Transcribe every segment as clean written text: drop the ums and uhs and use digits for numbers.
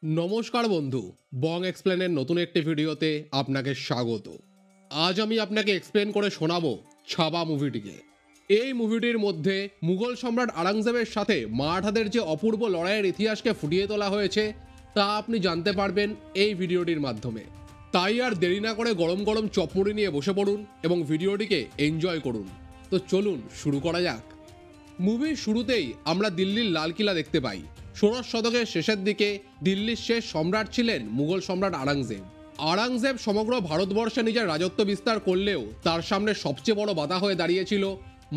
নমস্কার বন্ধু, বং এক্সপ্লেনের নতুন একটি ভিডিওতে আপনাকে স্বাগত। আজ আমি আপনাকে এক্সপ্লেন করে শোনাবো ছাবা মুভিটিকে। এই মুভিটির মধ্যে মুঘল সম্রাট আওরঙ্গজেবের সাথে মারাঠাদের যে অপূর্ব লড়াইয়ের ইতিহাসকে ফুটিয়ে তোলা হয়েছে তা আপনি জানতে পারবেন এই ভিডিওটির মাধ্যমে। তাই আর দেরি না করে গরম গরম চপমুড়ি নিয়ে বসে পড়ুন এবং ভিডিওটিকে এনজয় করুন। তো চলুন শুরু করা যাক। মুভির শুরুতেই আমরা দিল্লির লালকিল্লা দেখতে পাই। 16 শতকের শেষের দিকে দিল্লির শেষ সম্রাট ছিলেন মুঘল সম্রাট আওরঙ্গজেব। আওরঙ্গজেব সমগ্র ভারতবর্ষে নিজের রাজত্ব বিস্তার করলেও তার সামনে সবচেয়ে বড় বাধা হয়ে দাঁড়িয়েছিল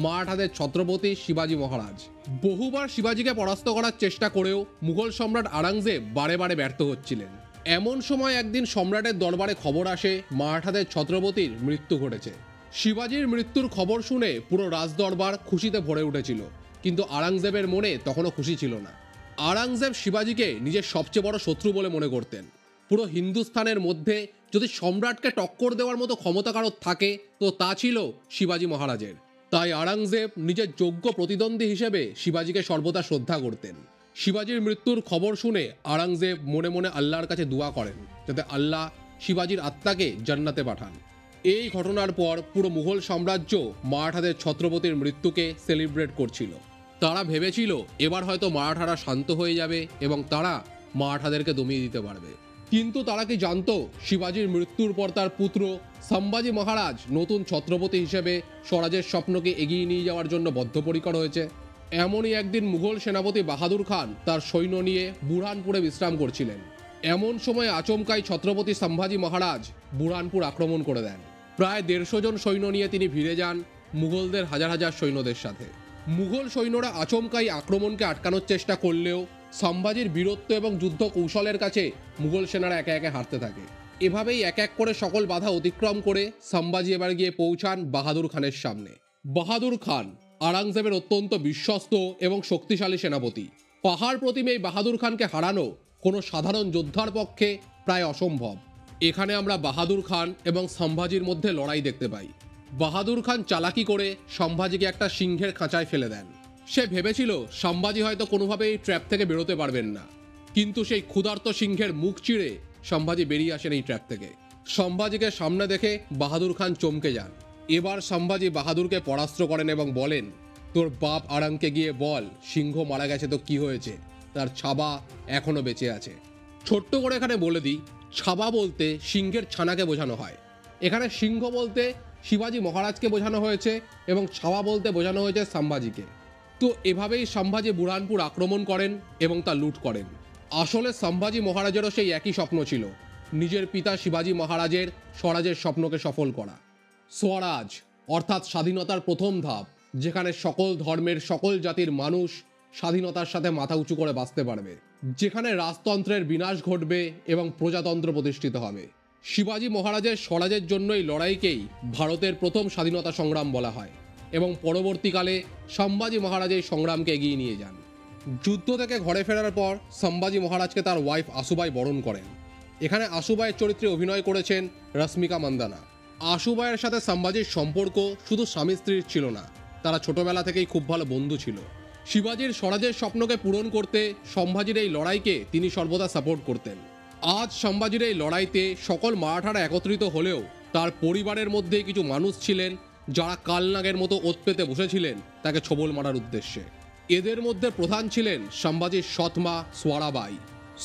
মারাঠাদের ছত্রপতি শিবাজী মহারাজ। বহুবার শিবাজীকে পরাস্ত করার চেষ্টা করেও মুঘল সম্রাট আওরঙ্গজেব বারে বারে ব্যর্থ হচ্ছিলেন। এমন সময় একদিন সম্রাটের দরবারে খবর আসে মারাঠাদের ছত্রপতির মৃত্যু ঘটেছে। শিবাজীর মৃত্যুর খবর শুনে পুরো রাজদরবার খুশিতে ভরে উঠেছিল, কিন্তু আওরঙ্গজেবের মনে তখনও খুশি ছিল না। আওরঙ্গজেব শিবাজীকে নিজের সবচেয়ে বড় শত্রু বলে মনে করতেন। পুরো হিন্দুস্তানের মধ্যে যদি সম্রাটকে টক্কর দেওয়ার মতো ক্ষমতা কারোর থাকে তো তা ছিল শিবাজী মহারাজের। তাই আওরঙ্গজেব নিজের যোগ্য প্রতিদ্বন্দ্বী হিসেবে শিবাজীকে সর্বদা শ্রদ্ধা করতেন। শিবাজীর মৃত্যুর খবর শুনে আওরঙ্গজেব মনে মনে আল্লাহর কাছে দোয়া করেন যাতে আল্লাহ শিবাজীর আত্মাকে জান্নাতে পাঠান। এই ঘটনার পর পুরো মুঘল সাম্রাজ্য মারাঠাদের ছত্রপতির মৃত্যুকে সেলিব্রেট করছিল। তারা ভেবেছিল এবার হয়তো মারাঠারা শান্ত হয়ে যাবে এবং তারা মারাঠাদেরকে দমিয়ে দিতে পারবে। কিন্তু তারা কি জানতো শিবাজীর মৃত্যুর পর তার পুত্র সম্ভাজি মহারাজ নতুন ছত্রপতি হিসেবে স্বরাজের স্বপ্নকে এগিয়ে নিয়ে যাওয়ার জন্য বদ্ধপরিকর হয়েছে। এমনই একদিন মুঘল সেনাপতি বাহাদুর খান তার সৈন্য নিয়ে বুরহানপুরে বিশ্রাম করছিলেন। এমন সময় আচমকাই ছত্রপতি সম্ভাজি মহারাজ বুরহানপুর আক্রমণ করে দেন। প্রায় 150 জন সৈন্য নিয়ে তিনি ভিড়ে যান মুঘলদের হাজার হাজার সৈন্যদের সাথে। মুঘল সৈন্যরা আচমকাই আক্রমণকে আটকানোর চেষ্টা করলেও সম্ভাজির বীরত্ব এবং যুদ্ধ কৌশলের কাছে মুঘল সেনারা একে একে হারতে থাকে। এভাবেই এক এক করে সকল বাধা অতিক্রম করে সম্ভাজি এবার গিয়ে পৌঁছান বাহাদুর খানের সামনে। বাহাদুর খান আওরঙ্গজেবের অত্যন্ত বিশ্বস্ত এবং শক্তিশালী সেনাপতি। পাহাড় প্রতিমে এই বাহাদুর খানকে হারানো কোনো সাধারণ যোদ্ধার পক্ষে প্রায় অসম্ভব। এখানে আমরা বাহাদুর খান এবং সম্ভাজির মধ্যে লড়াই দেখতে পাই। বাহাদুর খান চালাকি করে সম্ভাজিকে একটা সিংহের খাঁচায় ফেলে দেন। সে ভেবেছিল সম্ভাজি হয়তো কোনোভাবেই ট্র্যাপ থেকে বেরোতে পারবেন না, কিন্তু সেই ক্ষুধার্ত সিংহের মুখ চিরে সম্ভাজি বেরিয়ে আসেন এই ট্র্যাপ থেকে। সম্ভাজিকে সামনে দেখে বাহাদুর খান চমকে যান। এবার সম্ভাজি বাহাদুরকে পরাস্ত করেন এবং বলেন, তোর বাপ আওরঙ্গকে গিয়ে বল সিংহ মারা গেছে তো কি হয়েছে, তার ছাবা এখনো বেঁচে আছে। ছোট্ট করে এখানে বলে দিই, ছাবা বলতে সিংহের ছানাকে বোঝানো হয়। এখানে সিংহ বলতে শিবাজী মহারাজকে বোঝানো হয়েছে এবং ছাবা বলতে বোঝানো হয়েছে সম্ভাজিকে। তো এভাবেই সম্ভাজি বুরহানপুর আক্রমণ করেন এবং তা লুট করেন। আসলে সম্ভাজি মহারাজেরও সেই একই স্বপ্ন ছিল, নিজের পিতা শিবাজী মহারাজের স্বরাজের স্বপ্নকে সফল করা। স্বরাজ অর্থাৎ স্বাধীনতার প্রথম ধাপ, যেখানে সকল ধর্মের সকল জাতির মানুষ স্বাধীনতার সাথে মাথা উঁচু করে বাঁচতে পারবে, যেখানে রাজতন্ত্রের বিনাশ ঘটবে এবং প্রজাতন্ত্র প্রতিষ্ঠিত হবে। শিবাজী মহারাজের স্বরাজের জন্যই লড়াইকেই ভারতের প্রথম স্বাধীনতা সংগ্রাম বলা হয় এবং পরবর্তীকালে সম্ভাজি মহারাজ এই সংগ্রামকে এগিয়ে নিয়ে যান। যুদ্ধ থেকে ঘরে ফেরার পর সম্ভাজি মহারাজকে তার ওয়াইফ আশুবাই বরণ করেন। এখানে আশুবাইয়ের চরিত্রে অভিনয় করেছেন রশ্মিকা মান্দানা। আশুবাইয়ের সাথে সম্ভাজির সম্পর্ক শুধু স্বামী স্ত্রীর ছিল না, তারা ছোটবেলা থেকেই খুব ভালো বন্ধু ছিল। শিবাজীর স্বরাজের স্বপ্নকে পূরণ করতে সম্ভাজির এই লড়াইকে তিনি সর্বদা সাপোর্ট করতেন। আজ সম্ভাজির এই লড়াইতে সকল মারাঠারা একত্রিত হলেও তার পরিবারের মধ্যে কিছু মানুষ ছিলেন যারা কালনাগের মতো ওত পেতে বসেছিলেন তাকে ছোবল মারার উদ্দেশ্যে। এদের মধ্যে প্রধান ছিলেন সম্ভাজির সৎমা সোয়ারাবাই।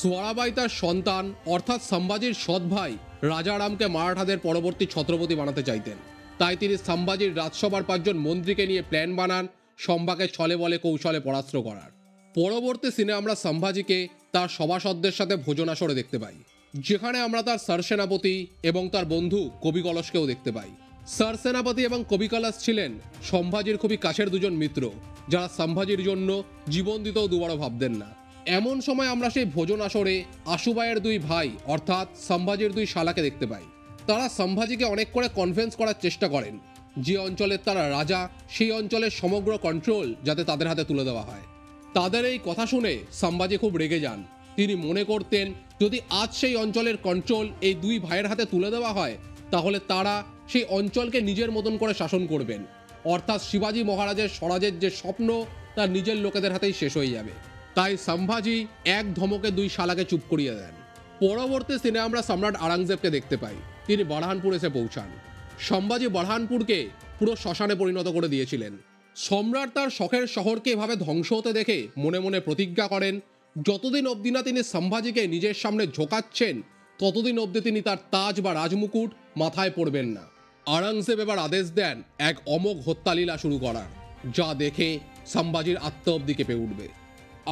সোয়ারাবাই তার সন্তান অর্থাৎ সম্ভাজির সৎ ভাই রাজারামকে মারাঠাদের পরবর্তী ছত্রপতি বানাতে চাইতেন। তাই তিনি সম্ভাজির রাজসভার 5 জন মন্ত্রীকে নিয়ে প্ল্যান বানান সম্ভাকে ছলে বলে কৌশলে পরাস্ত করার। পরবর্তী সিনে আমরা সম্ভাজিকে তার সভাসদদের সাথে ভোজনাসরে দেখতে পাই, যেখানে আমরা তার সরসেনাপতি এবং তার বন্ধু কবি কলসকেও দেখতে পাই। সরসেনাপতি এবং কবি কলস ছিলেন সম্ভাজির খুবই কাছের 2 জন মিত্র, যারা সম্ভাজির জন্য জীবন দিতেও দুবারও ভাবতেন না। এমন সময় আমরা সেই ভোজন আসরে আশুবাইয়ের 2 ভাই অর্থাৎ সম্ভাজির 2 শালাকে দেখতে পাই। তারা সম্ভাজিকে অনেক করে কনভিন্স করার চেষ্টা করেন যে অঞ্চলের তারা রাজা সেই অঞ্চলের সমগ্র কন্ট্রোল যাতে তাদের হাতে তুলে দেওয়া হয়। তাদের এই কথা শুনে সম্ভাজি খুব রেগে যান। তিনি মনে করতেন যদি আজ সেই অঞ্চলের কন্ট্রোল এই 2 ভাইয়ের হাতে তুলে দেওয়া হয় তাহলে তারা সেই অঞ্চলকে নিজের মতন করে শাসন করবেন, অর্থাৎ শিবাজী মহারাজের স্বরাজের যে স্বপ্ন তার নিজের লোকেদের হাতেই শেষ হয়ে যাবে। তাই সম্ভাজি এক ধমকে দুই শালাকে চুপ করিয়ে দেন। পরবর্তী সিনে আমরা সম্রাট আওরঙ্গজেবকে দেখতে পাই। তিনি বারহানপুর এসে পৌঁছান। সম্ভাজি বারহানপুরকে পুরো শ্মশানে পরিণত করে দিয়েছিলেন। সম্রাট তার শখের শহরকে এভাবে ধ্বংস হতে দেখে মনে মনে প্রতিজ্ঞা করেন, যতদিন অবধি না তিনি সম্ভাজিকে নিজের সামনে ঝোঁকাচ্ছেন ততদিন অবধি তিনি তার তাজ বা রাজমুকুট মাথায় পড়বেন না। আওরঙ্গজেব এবার আদেশ দেন এক অমোঘ হত্যালীলা শুরু করার, যা দেখে সম্ভাজির আত্মা অবধি কেঁপে উঠবে।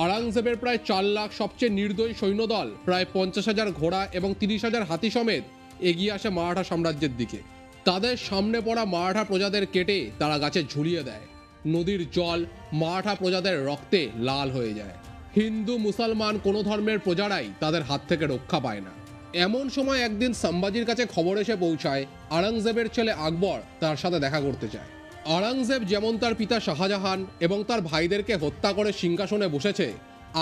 আওরঙ্গজেবের প্রায় 4 লাখ সবচেয়ে নির্দয়ী সৈন্যদল প্রায় 50,000 ঘোড়া এবং 30,000 হাতি সমেত এগিয়ে আসে মারাঠা সাম্রাজ্যের দিকে। তাদের সামনে পড়া মারাঠা প্রজাদের কেটে তারা গাছে ঝুলিয়ে দেয়। নদীর জল মারাঠা প্রজাদের রক্তে লাল হয়ে যায়। হিন্দু মুসলমান কোনো ধর্মের প্রজারাই তাদের হাত থেকে রক্ষা পায় না। এমন সময় একদিন সম্ভাজির কাছে খবর এসে পৌঁছায় আওরঙ্গজেবের ছেলে আকবর তার সাথে দেখা করতে চায়। আওরঙ্গজেব যেমন তার পিতা শাহজাহান এবং তার ভাইদেরকে হত্যা করে সিংহাসনে বসেছে,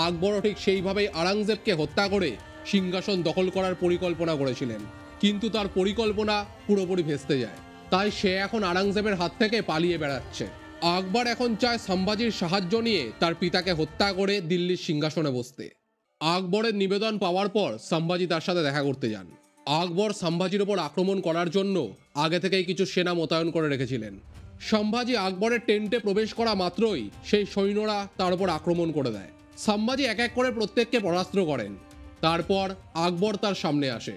আকবরও ঠিক সেইভাবেই আওরঙ্গজেবকে হত্যা করে সিংহাসন দখল করার পরিকল্পনা করেছিলেন। কিন্তু তার পরিকল্পনা পুরোপুরি ভেস্তে যায়। তাই সে এখন আওরঙ্গজেবের হাত থেকে পালিয়ে বেড়াচ্ছে। আকবর এখন চায় সম্ভাজির সাহায্য নিয়ে তার পিতাকে হত্যা করে দিল্লির সিংহাসনে বসতে। আকবরের নিবেদন পাওয়ার পর সম্ভাজি তার সাথে দেখা করতে যান। আকবর সম্ভাজির ওপর আক্রমণ করার জন্য আগে থেকেই কিছু সেনা মোতায়েন করে রেখেছিলেন। সম্ভাজি আকবরের টেন্টে প্রবেশ করা মাত্রই সেই সৈন্যরা তার উপর আক্রমণ করে দেয়। সম্ভাজি এক এক করে প্রত্যেককে পরাস্ত করেন। তারপর আকবর তার সামনে আসে।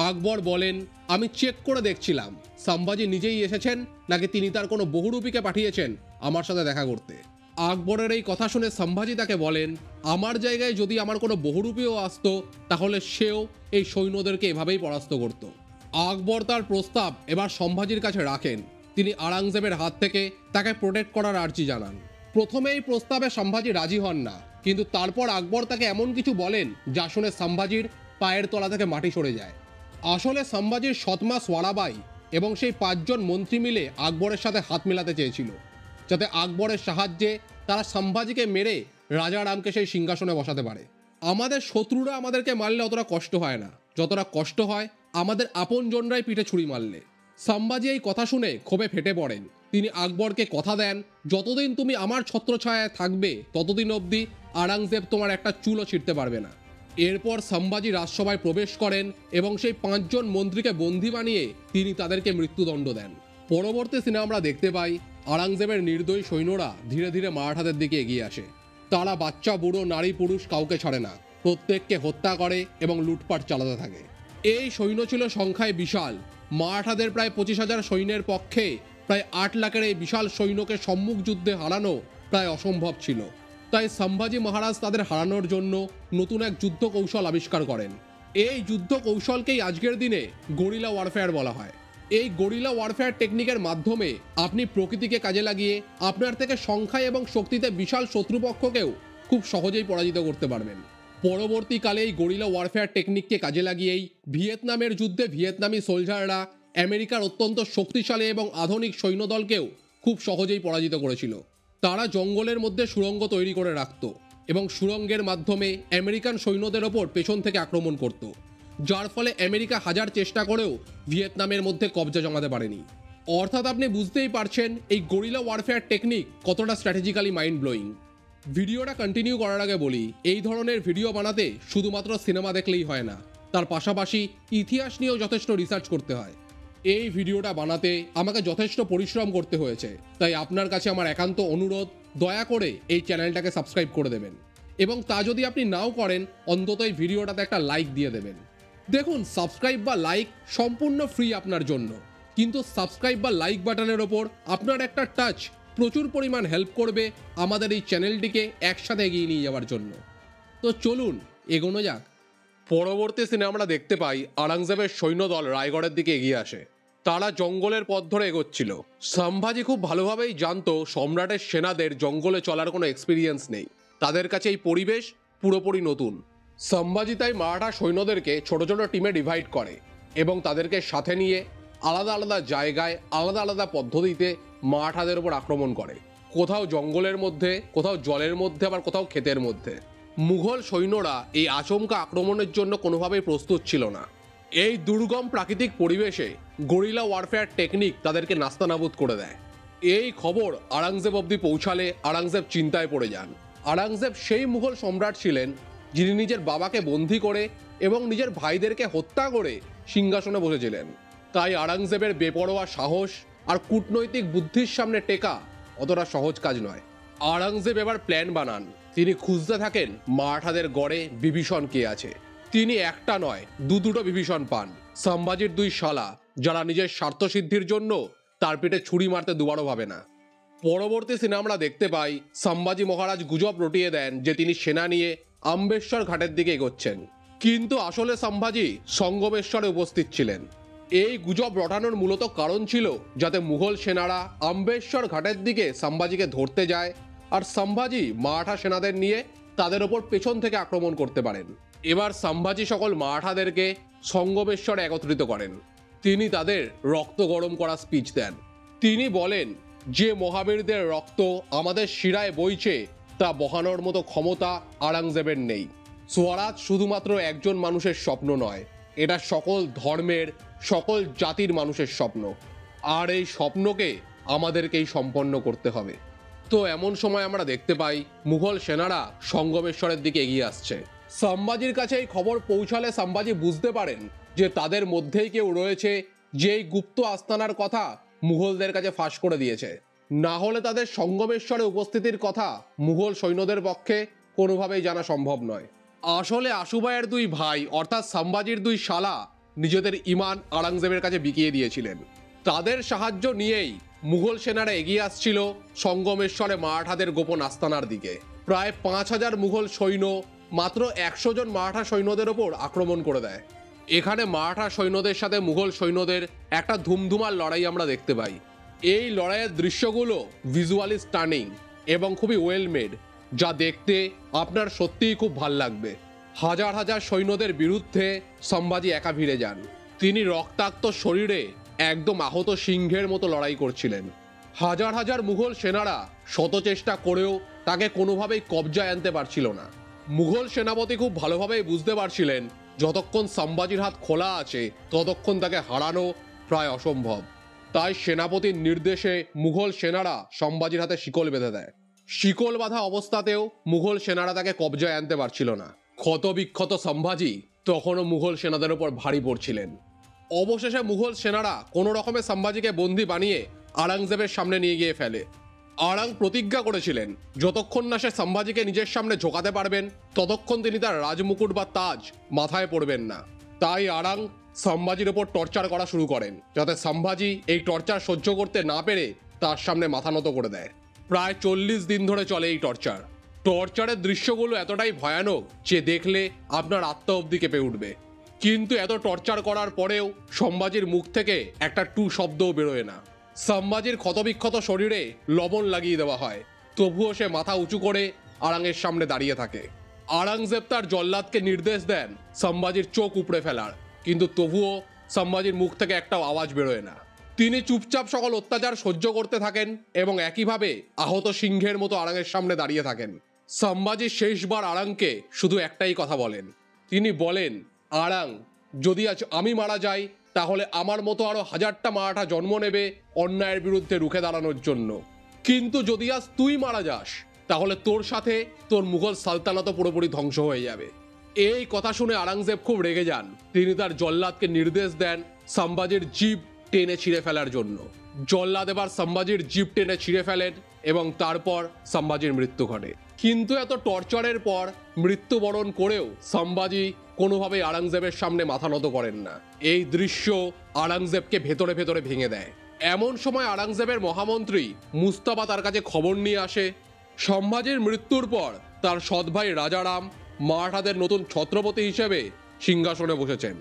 আকবর বলেন, আমি চেক করে দেখছিলাম সম্ভাজি নিজেই এসেছেন নাকি তিনি তার কোনো বহুরূপীকে পাঠিয়েছেন আমার সাথে দেখা করতে। আকবরের এই কথা শুনে সম্ভাজি তাকে বলেন, আমার জায়গায় যদি আমার কোনো বহুরূপীও আসতো তাহলে সেও এই সৈন্যদেরকে এভাবেই পরাস্ত করত। আকবর তার প্রস্তাব এবার সম্ভাজির কাছে রাখেন। তিনি আওরঙ্গজেবের হাত থেকে তাকে প্রোটেক্ট করার আর্জি জানান। প্রথমে এই প্রস্তাবে সম্ভাজি রাজি হন না, কিন্তু তারপর আকবর তাকে এমন কিছু বলেন যা শুনে সম্ভাজির পায়ের তলা থেকে মাটি সরে যায়। আসলে সম্ভাজির সৎমা সোয়ারাবাই এবং সেই 5 জন মন্ত্রী মিলে আকবরের সাথে হাত মেলাতে চেয়েছিল, যাতে আকবরের সাহায্যে তারা সম্ভাজিকে মেরে রাজা রামকে সেই সিংহাসনে বসাতে পারে। আমাদের শত্রুরা আমাদেরকে মারলে অতটা কষ্ট হয় না, যতটা কষ্ট হয় আমাদের আপনজনরাই পিঠে ছুরি মারলে। সম্ভাজি এই কথা শুনে ক্ষোভে ফেটে পড়েন। তিনি আকবরকে কথা দেন, যতদিন তুমি আমার ছত্রছায়ায় থাকবে ততদিন অবধি আওরঙ্গজেব তোমার একটা চুলও ছিঁড়তে পারবে না। এরপর সম্ভাজি রাজসভায় প্রবেশ করেন এবং সেই 5 জন মন্ত্রীকে বন্দী বানিয়ে তিনি তাদেরকে মৃত্যুদণ্ড দেন। পরবর্তী সিনে আমরা দেখতে পাই আওরঙ্গজেবের নির্দয়ী সৈন্যরা ধীরে ধীরে মারাঠাদের দিকে এগিয়ে আসে। তারা বাচ্চা বুড়ো নারী পুরুষ কাউকে ছাড়ে না, প্রত্যেককে হত্যা করে এবং লুটপাট চালাতে থাকে। এই সৈন্য ছিল সংখ্যায় বিশাল। মারাঠাদের প্রায় 25,000 সৈন্যের পক্ষে প্রায় 8 লাখের এই বিশাল সৈন্যকে সম্মুখ যুদ্ধে হারানো প্রায় অসম্ভব ছিল। তাই সম্ভাজি মহারাজ তাদের হারানোর জন্য নতুন এক যুদ্ধ কৌশল আবিষ্কার করেন। এই যুদ্ধ কৌশলকেই আজকের দিনে গরিলা ওয়ারফেয়ার বলা হয়। এই গরিলা ওয়ারফেয়ার টেকনিকের মাধ্যমে আপনি প্রকৃতিকে কাজে লাগিয়ে আপনার থেকে সংখ্যায় এবং শক্তিতে বিশাল শত্রুপক্ষকেও খুব সহজেই পরাজিত করতে পারবেন। পরবর্তীকালে এই গরিলা ওয়ারফেয়ার টেকনিককে কাজে লাগিয়েই ভিয়েতনামের যুদ্ধে ভিয়েতনামি সোলজাররা আমেরিকার অত্যন্ত শক্তিশালী এবং আধুনিক সৈন্যদলকেও খুব সহজেই পরাজিত করেছিল। তারা জঙ্গলের মধ্যে সুড়ঙ্গ তৈরি করে রাখত এবং সুড়ঙ্গের মাধ্যমে আমেরিকান সৈন্যদের ওপর পেছন থেকে আক্রমণ করত, যার ফলে আমেরিকা হাজার চেষ্টা করেও ভিয়েতনামের মধ্যে কবজা জমাতে পারেনি। অর্থাৎ আপনি বুঝতেই পারছেন এই গরিলা ওয়ারফেয়ার টেকনিক কতটা স্ট্র্যাটেজিক্যালি মাইন্ড ব্লোয়িং। ভিডিওটা কন্টিনিউ করার আগে বলি, এই ধরনের ভিডিও বানাতে শুধুমাত্র সিনেমা দেখলেই হয় না, তার পাশাপাশি ইতিহাস নিয়েও যথেষ্ট রিসার্চ করতে হয়। এই ভিডিওটা বানাতে আমাকে যথেষ্ট পরিশ্রম করতে হয়েছে, তাই আপনার কাছে আমার একান্ত অনুরোধ, দয়া করে এই চ্যানেলটাকে সাবস্ক্রাইব করে দেবেন এবং তা যদি আপনি নাও করেন অন্তত এই ভিডিওটাতে একটা লাইক দিয়ে দেবেন। দেখুন, সাবস্ক্রাইব বা লাইক সম্পূর্ণ ফ্রি আপনার জন্য, কিন্তু সাবস্ক্রাইব বা লাইক বাটনের ওপর আপনার একটা টাচ প্রচুর পরিমাণ হেল্প করবে আমাদের এই চ্যানেলটিকে একসাথে এগিয়ে নিয়ে যাওয়ার জন্য। তো চলুন এগোনো যাক। পরবর্তী সিনে আমরা দেখতে পাই আওরঙ্গজেবের সৈন্যদল রায়গড়ের দিকে এগিয়ে আসে। তারা জঙ্গলের পথ ধরে এগোচ্ছিল। সম্ভাজি খুব ভালোভাবেই জানতো সম্রাটের সেনাদের জঙ্গলে চলার কোনো এক্সপিরিয়েন্স নেই, তাদের কাছে এই পরিবেশ পুরোপুরি নতুন। সম্ভাজি তাই মারাঠা সৈন্যদেরকে ছোট ছোট টিমে ডিভাইড করে এবং তাদেরকে সাথে নিয়ে আলাদা আলাদা জায়গায় আলাদা আলাদা পদ্ধতিতে মারাঠাদের উপর আক্রমণ করে। কোথাও জঙ্গলের মধ্যে, কোথাও জলের মধ্যে, আবার কোথাও ক্ষেতের মধ্যে। মুঘল সৈন্যরা এই আচমকা আক্রমণের জন্য কোনোভাবেই প্রস্তুত ছিল না। এই দুর্গম প্রাকৃতিক পরিবেশে গরিলা ওয়ারফেয়ার টেকনিক তাদেরকে নাস্তানাবুদ করে দেয়। এই খবর আওরঙ্গজেব অবধি পৌঁছালে আওরঙ্গজেব চিন্তায় পড়ে যান। আওরঙ্গজেব সেই মুঘল সম্রাট ছিলেন যিনি নিজের বাবাকে বন্দী করে এবং নিজের ভাইদেরকে হত্যা করে সিংহাসনে বসেছিলেন। তাই আওরঙ্গজেবের বেপরোয়া সাহস আর কূটনৈতিক বুদ্ধির সামনে টেকা অতটা সহজ কাজ নয়। আওরঙ্গজেব এবার প্ল্যান বানান। তিনি খুঁজতে থাকেন মারাঠাদের গড়ে বিভীষণ কে আছে। তিনি একটা নয় দুটো বিভীষণ পান, সম্ভাজির দুই শালা, যারা নিজের স্বার্থসিদ্ধির জন্য তার পেটে ছুরি মারতে দুবারও ভাবে না। পরবর্তী সিনে আমরা দেখতে পাই সম্ভাজি মহারাজ গুজব রটিয়ে দেন যে তিনি সেনা নিয়ে আম্বেশ্বর ঘাটের দিকে এগোচ্ছেন, কিন্তু আসলে সম্ভাজি সঙ্গমেশ্বরে উপস্থিত ছিলেন। এই গুজব রটানোর মূলত কারণ ছিল যাতে মুঘল সেনারা আম্বেশ্বর ঘাটের দিকে সম্ভাজিকে ধরতে যায় আর সম্ভাজি মারাঠা সেনাদের নিয়ে তাদের ওপর পেছন থেকে আক্রমণ করতে পারেন। এবার সম্ভাজি সকল মারাঠাদেরকে সঙ্গমেশ্বরে একত্রিত করেন। তিনি তাদের রক্ত গরম করা স্পিচ দেন। তিনি বলেন, যে মহাবীরদের রক্ত আমাদের শিরায় বইছে তা বহানোর মতো ক্ষমতা আওরঙ্গজেবের নেই। স্বরাজ শুধুমাত্র একজন মানুষের স্বপ্ন নয়, এটা সকল ধর্মের, সকল জাতির মানুষের স্বপ্ন, আর এই স্বপ্নকে আমাদেরকেই সম্পন্ন করতে হবে। তো এমন সময় আমরা দেখতে পাই মুঘল সেনারা সঙ্গমেশ্বরের দিকে এগিয়ে আসছে। সম্ভাজির কাছে এই খবর পৌঁছালে সম্ভাজি বুঝতে পারেন যে তাদের মধ্যেই কেউ রয়েছে যে এই গুপ্ত আস্তানার কথা মুঘলদের কাছে ফাঁস করে দিয়েছে, না হলে তাদের সঙ্গমেশ্বরে উপস্থিতির কথা মুঘল সৈন্যদের পক্ষে কোনোভাবেই জানা সম্ভব নয়। আসলে আশুবাইয়ের দুই ভাই অর্থাৎ সম্ভাজির দুই শালা নিজেদের ঈমান আওরঙ্গজেবের কাছে বিকিয়ে দিয়েছিলেন। তাদের সাহায্য নিয়েই মুঘল সেনারা এগিয়ে আসছিল সঙ্গমেশ্বরে মারাঠাদের গোপন আস্তানার দিকে। প্রায় ৫,০০০ মুঘল সৈন্য মাত্র ১০০ জন মারাঠা সৈন্যদের ওপর আক্রমণ করে দেয়। এখানে মারাঠা সৈন্যদের সাথে মুঘল সৈন্যদের একটা ধুমধুমার লড়াই আমরা দেখতে পাই। এই লড়াইয়ের দৃশ্যগুলো ভিজুয়ালি স্টানিং এবং খুবই ওয়েল মেড, যা দেখতে আপনার সত্যিই খুব ভাল লাগবে। হাজার হাজার সৈন্যদের বিরুদ্ধে সম্ভাজি একা ভিড়ে যান। তিনি রক্তাক্ত শরীরে একদম আহত সিংহের মতো লড়াই করছিলেন। হাজার হাজার মুঘল সেনারা শত চেষ্টা করেও তাকে কোনোভাবেই কবজায় আনতে পারছিল না। মুঘল সেনাপতি খুব ভালোভাবেই বুঝতে পারছিলেন যতক্ষণ সম্ভাজির হাত খোলা আছে ততক্ষণ তাকে হারানো প্রায় অসম্ভব। তাই সেনাপতির নির্দেশে মুঘল সেনারা সম্ভাজির হাতে শিকল বেঁধে দেয়। শিকল বাঁধা অবস্থাতেও মুঘল সেনারা তাকে কবজায় আনতে পারছিল না। ক্ষতবিক্ষত সম্ভাজি তখনও মুঘল সেনাদের ওপর ভারী পড়ছিলেন। অবশেষে মুঘল সেনারা কোনো রকমে সম্ভাজিকে বন্দি বানিয়ে আওরঙ্গজেবের সামনে নিয়ে গিয়ে ফেলে। আওরঙ্গ প্রতিজ্ঞা করেছিলেন যতক্ষণ না সে সম্ভাজিকে নিজের সামনে ঝোঁকাতে পারবেন ততক্ষণ তিনি তার রাজমুকুট বা তাজ মাথায় পড়বেন না। তাই আওরঙ্গ সম্ভাজির ওপর টর্চার করা শুরু করেন, যাতে সম্ভাজি এই টর্চার সহ্য করতে না পেরে তার সামনে মাথা নত করে দেয়। প্রায় 40 দিন ধরে চলে এই টর্চার। টর্চারের দৃশ্যগুলো এতটাই ভয়ানক যে দেখলে আপনার আত্মা অবধি কেঁপে উঠবে। কিন্তু এত টর্চার করার পরেও সম্ভাজির মুখ থেকে একটা টু শব্দও বেরোয় না। সম্ভাজির ক্ষতবিক্ষত শরীরে লবণ লাগিয়ে দেওয়া হয়, তবুও সে মাথা উঁচু করে আওরঙ্গের সামনে দাঁড়িয়ে থাকে। আওরঙ্গজেব তার জল্লাদকে নির্দেশ দেন সম্ভাজির চোখ উপড়ে ফেলার, কিন্তু তবুও সম্ভাজির মুখ থেকে একটাও আওয়াজ বেরোয় না। তিনি চুপচাপ সকল অত্যাচার সহ্য করতে থাকেন এবং একইভাবে আহত সিংহের মতো আওরঙ্গের সামনে দাঁড়িয়ে থাকেন। সম্ভাজি শেষবার আওরঙ্গকে শুধু একটাই কথা বলেন। তিনি বলেন, আওরঙ্গ, যদি আজ আমি মারা যাই তাহলে আমার মতো আরো 1000টা মারাঠা জন্ম নেবে অন্যায়ের বিরুদ্ধে রুখে দাঁড়ানোর জন্য, কিন্তু যদি আজ তুই মারা যাস তাহলে তোর সাথে তোর মুঘল সালতানাতও পুরোপুরি ধ্বংস হয়ে যাবে। এই কথা শুনে আওরঙ্গজেব খুব রেগে যান। তিনি তার জল্লাদকে নির্দেশ দেন সম্ভাজির জিভ টেনে ছিঁড়ে ফেলার জন্য। জল্লাদ এবার সম্ভাজির জিভ টেনে ছিঁড়ে ফেলেন এবং তারপর সম্ভাজির মৃত্যু ঘটে। কিন্তু এত টর্চারের পর মৃত্যুবরণ করেও সম্ভাজি কোনোভাবেই আওরঙ্গজেবের সামনে মাথা নত করেন না। এই দৃশ্য আওরঙ্গজেবকে ভেতরে ভেতরে ভেঙে দেয়। এমন সময় আওরঙ্গজেবের মহামন্ত্রী মুস্তাফা তার কাছে খবর নিয়ে আসে সম্ভাজির মৃত্যুর পর তার সৎ ভাই রাজারাম মারাঠাদের নতুন ছত্রপতি হিসেবে সিংহাসনে বসেছেন।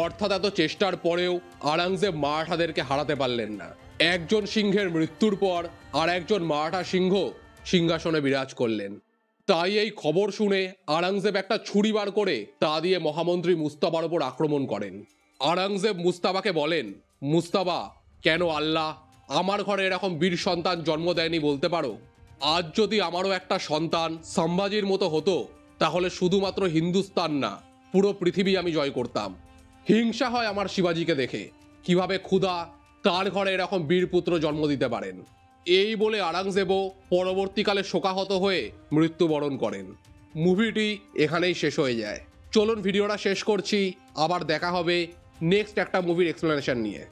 অর্থাৎ এত চেষ্টার পরেও আওরঙ্গজেব মারাঠাদেরকে হারাতে পারলেন না। একজন সিংহের মৃত্যুর পর আর একজন মারাঠা সিংহ সিংহাসনে বিরাজ করলেন। তাই এই খবর শুনে আওরঙ্গজেব একটা ছুরি বার করে তা দিয়ে মহামন্ত্রী মুস্তাফার ওপর আক্রমণ করেন। আওরঙ্গজেব মুস্তাফাকে বলেন, মুস্তাফা, কেন আল্লাহ আমার ঘরে এরকম বীর সন্তান জন্ম দেয়নি বলতে পারো? আজ যদি আমারও একটা সন্তান সম্ভাজির মতো হতো তাহলে শুধুমাত্র হিন্দুস্তান না, পুরো পৃথিবী আমি জয় করতাম। হিংসা হয় আমার শিবাজিকে দেখে, কিভাবে ক্ষুধা তার ঘরে এরকম বীরপুত্র জন্ম দিতে পারেন। এই বলে আওরঙ্গজেবও পরবর্তীকালে শোকাহত হয়ে মৃত্যুবরণ করেন। মুভিটি এখানেই শেষ হয়ে যায়। চলুন ভিডিওটা শেষ করছি, আবার দেখা হবে নেক্সট একটা মুভির এক্সপ্লেনেশন নিয়ে।